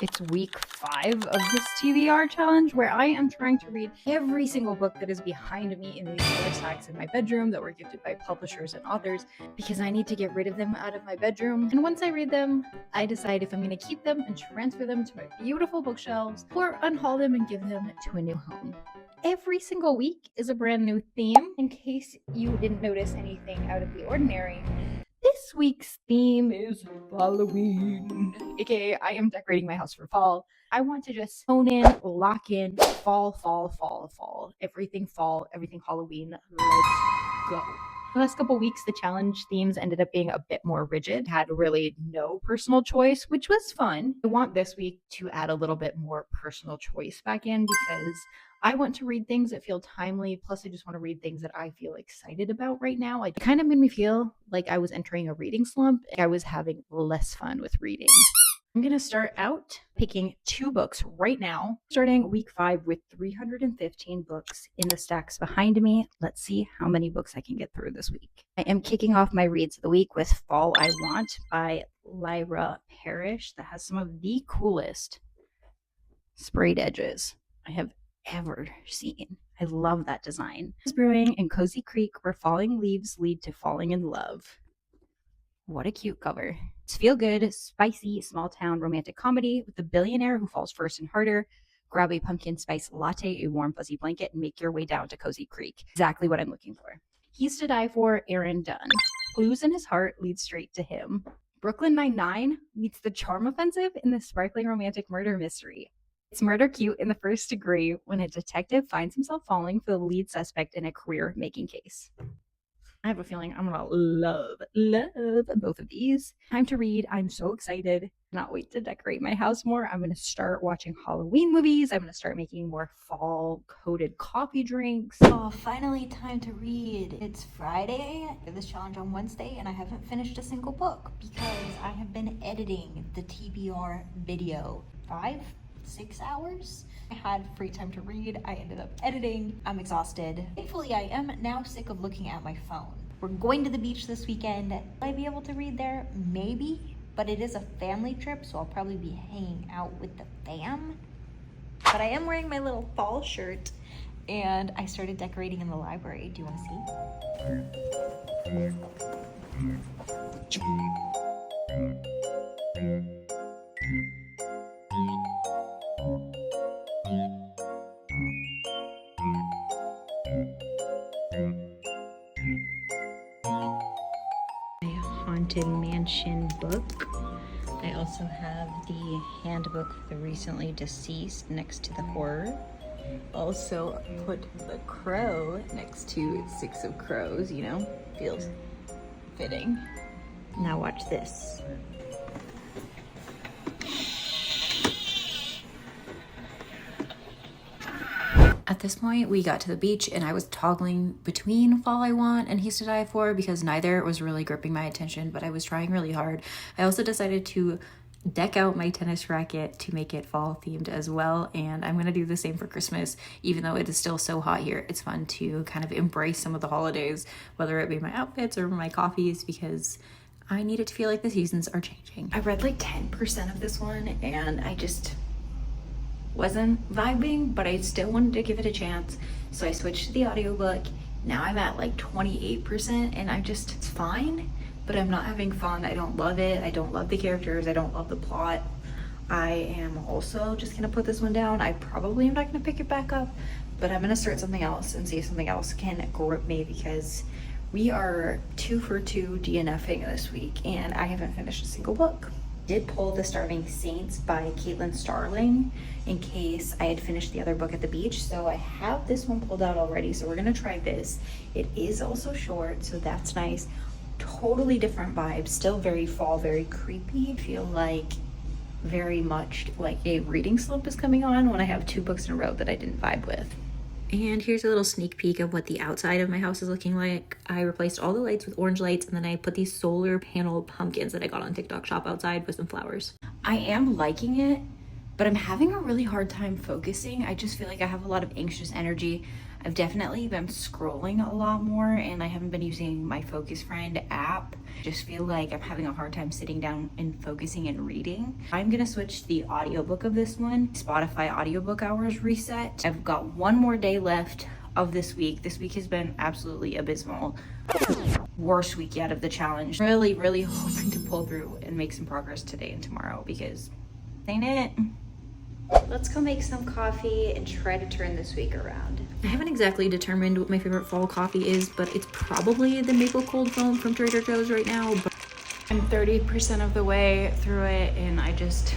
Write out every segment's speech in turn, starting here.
It's week 5 of this TBR challenge where I am trying to read every single book that is behind me in these other stacks in my bedroom that were gifted by publishers and authors because I need to get rid of them out of my bedroom. And once I read them, I decide if I'm going to keep them and transfer them to my beautiful bookshelves or unhaul them and give them to a new home. Every single week is a brand new theme. In case you didn't notice anything out of the ordinary, this week's theme is Halloween, aka I am decorating my house for fall. I want to just hone in, lock in, fall, everything Halloween. Let's go. The last couple weeks, the challenge themes ended up being a bit more rigid, had really no personal choice, which was fun. I want this week to add a little bit more personal choice back in because I want to read things that feel timely, plus I just want to read things that I feel excited about right now. It kind of made me feel like I was entering a reading slump. I was having less fun with reading. I'm going to start out picking 2 books right now, starting week 5 with 315 books in the stacks behind me. Let's see how many books I can get through this week. I am kicking off my reads of the week with Fall I Want by Lyra Parish, that has some of the coolest sprayed edges I have ever seen. I love that design. It's brewing in Cozy Creek where falling leaves lead to falling in love. What a cute cover. It's feel good, spicy, small town romantic comedy with a billionaire who falls first and harder. Grab a pumpkin spice latte, a warm fuzzy blanket, and make your way down to Cozy Creek. Exactly what I'm looking for. He's to die for, Erin Dunn. Clues in his heart lead straight to him. Brooklyn Nine-Nine meets the charm offensive in the sparkling romantic murder mystery. It's murder cute in the first degree when a detective finds himself falling for the lead suspect in a career-making case. I have a feeling I'm gonna love both of these. Time to read. I'm so excited. Cannot wait to decorate my house more. I'm gonna start watching Halloween movies. I'm gonna start making more fall-coated coffee drinks. Oh, finally time to read. It's Friday. I did this challenge on Wednesday and I haven't finished a single book because I have been editing the TBR video. 5-6 hours. I had free time to read. I ended up editing. I'm exhausted. Thankfully, I am now sick of looking at my phone. We're going to the beach this weekend. Will I be able to read there? Maybe, but it is a family trip, so I'll probably be hanging out with the fam. But I am wearing my little fall shirt and I started decorating in the library. Do you want to see? Haunted Mansion book. I also have the handbook for the recently deceased next to the horror. Also put the crow next to 6 of Crows, you know, feels fitting. Now watch this. At this point, we got to the beach and I was toggling between Fall I Want and He's to Die For because neither was really gripping my attention, but I was trying really hard. I also decided to deck out my tennis racket to make it fall themed as well, and I'm gonna do the same for Christmas. Even though it is still so hot here, it's fun to kind of embrace some of the holidays, whether it be my outfits or my coffees, because I need it to feel like the seasons are changing. I read like 10% of this one and I just wasn't vibing, but I still wanted to give it a chance, so I switched to the audiobook. Now I'm at like 28% and it's fine, but I'm not having fun. I don't love it. I don't love the characters. I don't love the plot. I am also just gonna put this one down. I probably am not gonna pick it back up, but I'm gonna start something else and see if something else can grip me, because we are 2 for 2 DNFing this week and I haven't finished a single book. Did pull The Starving Saints by Starling in case I had finished the other book at the beach, so I have this one pulled out already, so we're gonna try this. It is also short, so that's nice. Totally different vibes, still very fall, very creepy. I feel like very much like a reading slump is coming on when I have 2 books in a row that I didn't vibe with. And here's a little sneak peek of what the outside of my house is looking like. I replaced all the lights with orange lights, and then I put these solar panel pumpkins that I got on TikTok Shop outside with some flowers. I am liking it, but I'm having a really hard time focusing. I just feel like I have a lot of anxious energy. I've definitely been scrolling a lot more and I haven't been using my Focus Friend app. Just feel like I'm having a hard time sitting down and focusing and reading. I'm gonna switch to the audiobook of this one. Spotify audiobook hours reset. I've got one more day left of this week. This week has been absolutely abysmal. Worst week yet of the challenge. Really, really hoping to pull through and make some progress today and tomorrow because ain't it? Let's go make some coffee and try to turn this week around. I haven't exactly determined what my favorite fall coffee is, but it's probably the maple cold foam from Trader Joe's right now. But I'm 30% of the way through it and I just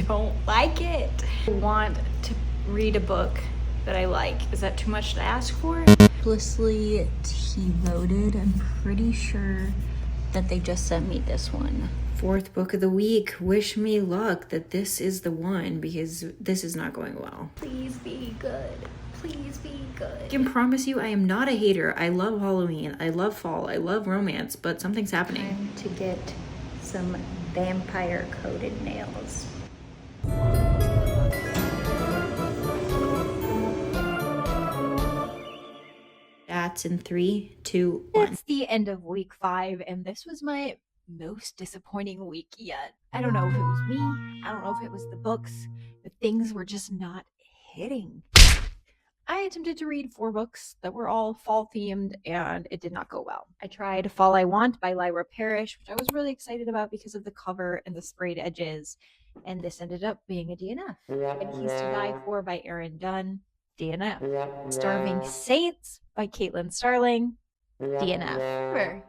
don't like it. I want to read a book that I like. Is that too much to ask for? Hopelessly Teavoted. I'm pretty sure that they just sent me this one. Fourth book of the week. Wish me luck that this is the one because this is not going well. Please be good. Please be good. I can promise you I am not a hater. I love Halloween. I love fall. I love romance, but something's happening. Time to get some vampire coated nails. That's in 3, 2, 1. It's the end of week 5, and this was my most disappointing week yet. I don't know if it was me, I don't know if it was the books, but things were just not hitting. I attempted to read 4 books that were all fall themed, and it did not go well. I tried Fall I Want by Lyra Parish, which I was really excited about because of the cover and the sprayed edges, and this ended up being a DNF. And He's to Die For by Erin Dunn, DNF. Starving Saints by Caitlin Starling, DNF.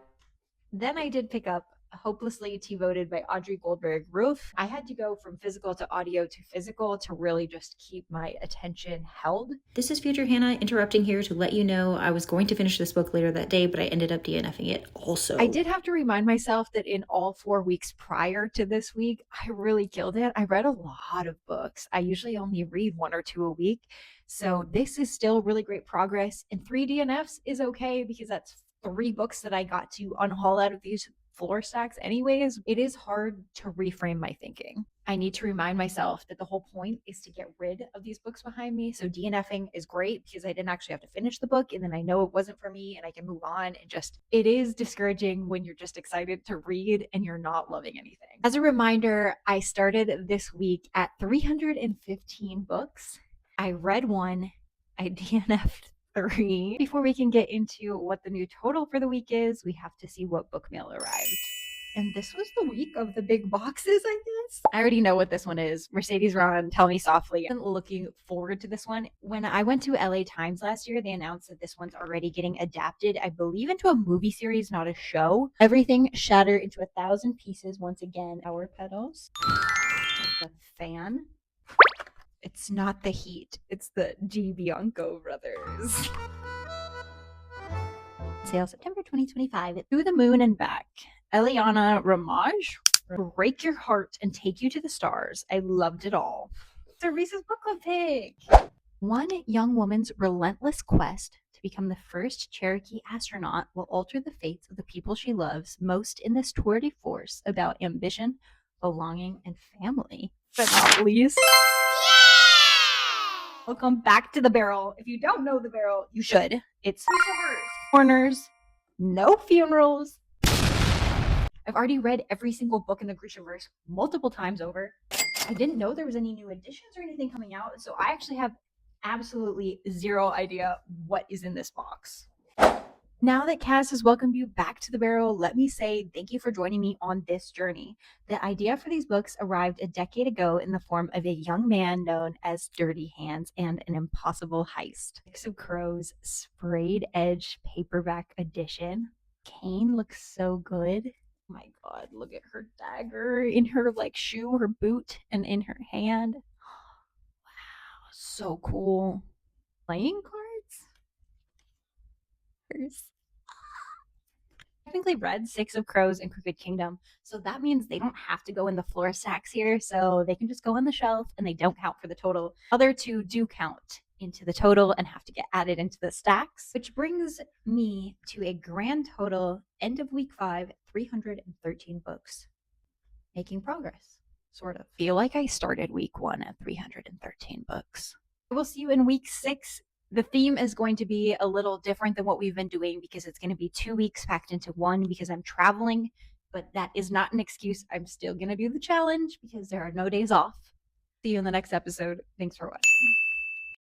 Then I did pick up Hopelessly Teavoted by Audrey Goldberg, Ruoff. I had to go from physical to audio to physical to really just keep my attention held. This is Future Hannah interrupting here to let you know I was going to finish this book later that day, but I ended up DNFing it also. I did have to remind myself that in all 4 weeks prior to this week, I really killed it. I read a lot of books. I usually only read 1 or 2 a week. So this is still really great progress. And 3 DNFs is okay because that's 3 books that I got to unhaul out of these floor stacks anyways. It is hard to reframe my thinking. I need to remind myself that the whole point is to get rid of these books behind me. So DNFing is great because I didn't actually have to finish the book and then I know it wasn't for me and I can move on. And just, it is discouraging when you're just excited to read and you're not loving anything. As a reminder, I started this week at 315 books. I read 1, I DNF'd 3. Before we can get into what the new total for the week is, we have to see what book mail arrived. And this was the week of the big boxes, I guess. I already know what this one is. Mercedes Ron, Tell Me Softly. I'm looking forward to this one. When I went to LA Times last year, they announced that this one's already getting adapted, I believe, into a movie series, not a show. Everything shattered into 1,000 pieces once again. Our petals. The fan. It's not the heat, it's the Bianco brothers. Sale September 2025. Through the Moon and Back. Eliana Ramage. Break Your Heart and Take You to the Stars. I loved it all. It's a Reese's Book Club pick. One young woman's relentless quest to become the first Cherokee astronaut will alter the fates of the people she loves most in this tour de force about ambition, belonging, and family. But not least, welcome back to the barrel. If you don't know the barrel, you should. It's corners, no funerals. I've already read every single book in the Grishaverse multiple times over. I didn't know there was any new editions or anything coming out, so I actually have absolutely zero idea what is in this box. Now that Cass has welcomed you back to the barrel, let me say thank you for joining me on this journey. The idea for these books arrived a decade ago in the form of a young man known as Dirty Hands and an impossible heist. Six of Crows sprayed edge paperback edition. Kane looks so good. Oh my god, look at her dagger in her shoe, her boot, and in her hand. Wow, so cool. Playing cards? Technically read Six of Crows and Crooked Kingdom, so that means they don't have to go in the floor stacks here, so they can just go on the shelf and they don't count for the total. Other 2 do count into the total and have to get added into the stacks, which brings me to a grand total, end of week 5, 313 books. Making progress, sort of. Feel like I started week 1 at 313 books. I will see you in week 6 The theme is going to be a little different than what we've been doing because it's going to be 2 weeks packed into one because I'm traveling, but that is not an excuse. I'm still going to do the challenge because there are no days off. See you in the next episode. Thanks for watching.